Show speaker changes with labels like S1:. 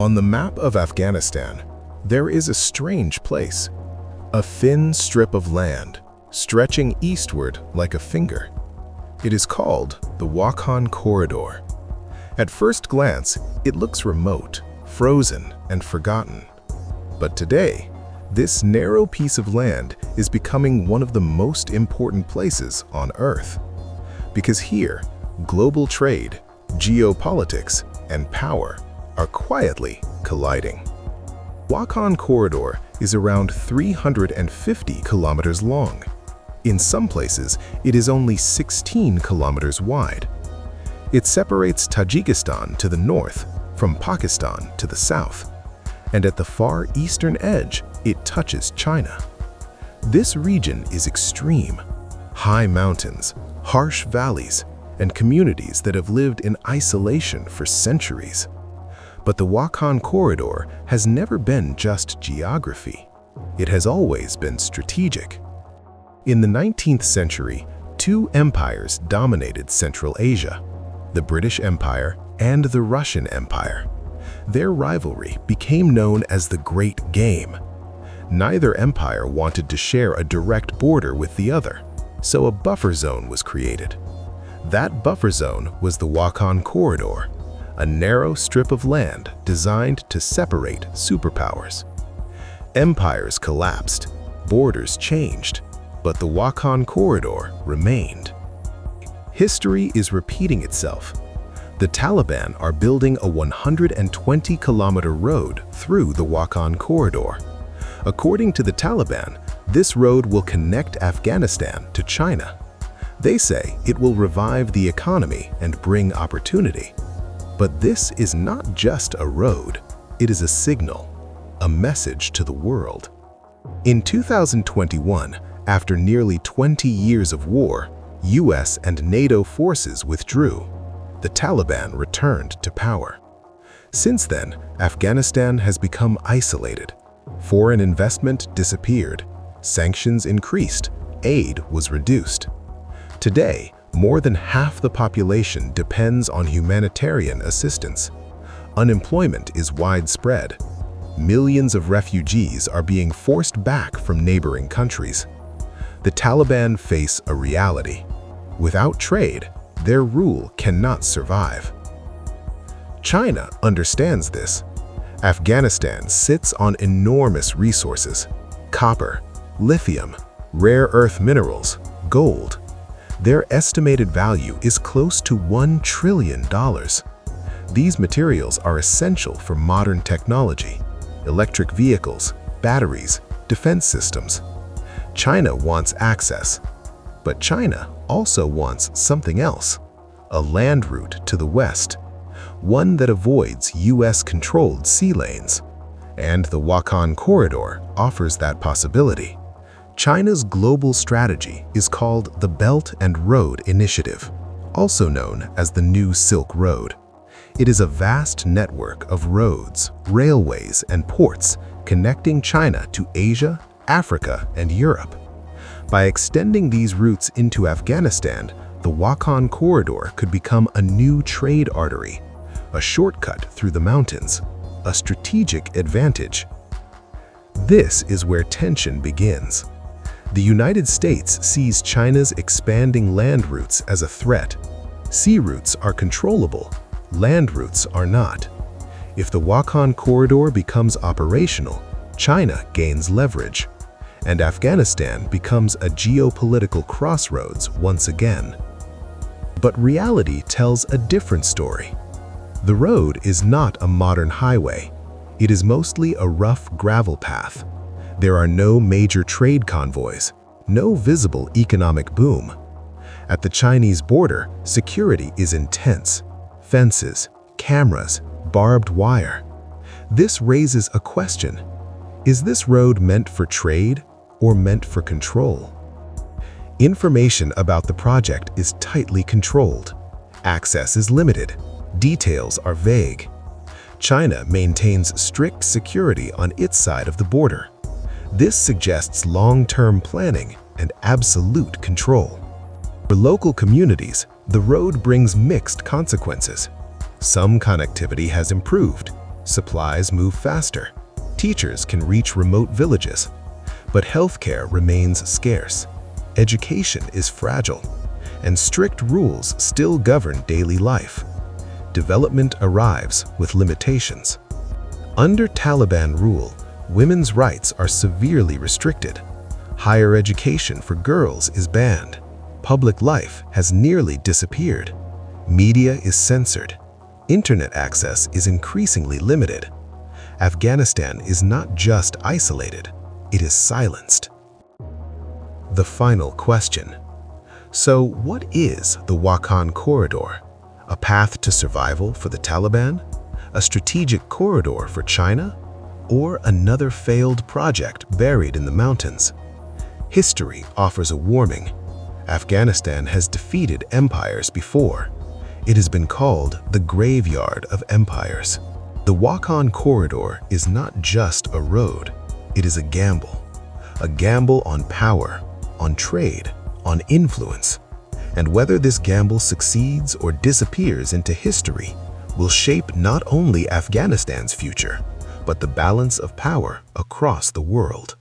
S1: On the map of Afghanistan, there is a strange place, a thin strip of land stretching eastward like a finger. It is called the Wakhan Corridor. At first glance, it looks remote, frozen, and forgotten. But today, this narrow piece of land is becoming one of the most important places on Earth. Because here, global trade, geopolitics, and power are quietly colliding. Wakhan Corridor is around 350 kilometers long. In some places, it is only 16 kilometers wide. It separates Tajikistan to the north from Pakistan to the south, and at the far eastern edge, it touches China. This region is extreme. High mountains, harsh valleys, and communities that have lived in isolation for centuries. But the Wakhan Corridor has never been just geography. It has always been strategic. In the 19th century, two empires dominated Central Asia, the British Empire and the Russian Empire. Their rivalry became known as the Great Game. Neither empire wanted to share a direct border with the other, so a buffer zone was created. That buffer zone was the Wakhan Corridor, a narrow strip of land designed to separate superpowers. Empires collapsed, borders changed, but the Wakhan Corridor remained. History is repeating itself. The Taliban are building a 120-kilometer road through the Wakhan Corridor. According to the Taliban, this road will connect Afghanistan to China. They say it will revive the economy and bring opportunity. But this is not just a road, it is a signal, a message to the world. In 2021, after nearly 20 years of war, US and NATO forces withdrew. The Taliban returned to power. Since then, Afghanistan has become isolated. Foreign investment disappeared, sanctions increased, aid was reduced. Today, more than half the population depends on humanitarian assistance. Unemployment is widespread. Millions of refugees are being forced back from neighboring countries. The Taliban face a reality. Without trade, their rule cannot survive. China understands this. Afghanistan sits on enormous resources: copper, lithium, rare earth minerals, gold. Their estimated value is close to $1 trillion. These materials are essential for modern technology, electric vehicles, batteries, defense systems. China wants access, but China also wants something else: a land route to the west, one that avoids US-controlled sea lanes. And the Wakhan Corridor offers that possibility. China's global strategy is called the Belt and Road Initiative, also known as the New Silk Road. It is a vast network of roads, railways, and ports connecting China to Asia, Africa, and Europe. By extending these routes into Afghanistan, the Wakhan Corridor could become a new trade artery, a shortcut through the mountains, a strategic advantage. This is where tension begins. The United States sees China's expanding land routes as a threat. Sea routes are controllable, land routes are not. If the Wakhan Corridor becomes operational, China gains leverage, and Afghanistan becomes a geopolitical crossroads once again. But reality tells a different story. The road is not a modern highway. It is mostly a rough gravel path. There are no major trade convoys, no visible economic boom. At the Chinese border, security is intense: fences, cameras, barbed wire. This raises a question: is this road meant for trade or meant for control? Information about the project is tightly controlled. Access is limited. Details are vague. China maintains strict security on its side of the border. This suggests long-term planning and absolute control. For local communities, the road brings mixed consequences. Some connectivity has improved, Supplies move faster. Teachers can reach remote villages. But healthcare remains scarce. Education is fragile. And strict rules still govern daily life. Development arrives with limitations. Under Taliban rule, women's rights are severely restricted. Higher education for girls is banned. Public life has nearly disappeared. Media is censored. Internet access is increasingly limited. Afghanistan is not just isolated, it is silenced. The final question. So what is the Wakhan Corridor? A path to survival for the Taliban? A strategic corridor for China? Or another failed project buried in the mountains? History offers a warning. Afghanistan has defeated empires before. It has been called the graveyard of empires. The Wakhan Corridor is not just a road, it is a gamble. A gamble on power, on trade, on influence. And whether this gamble succeeds or disappears into history will shape not only Afghanistan's future, but the balance of power across the world.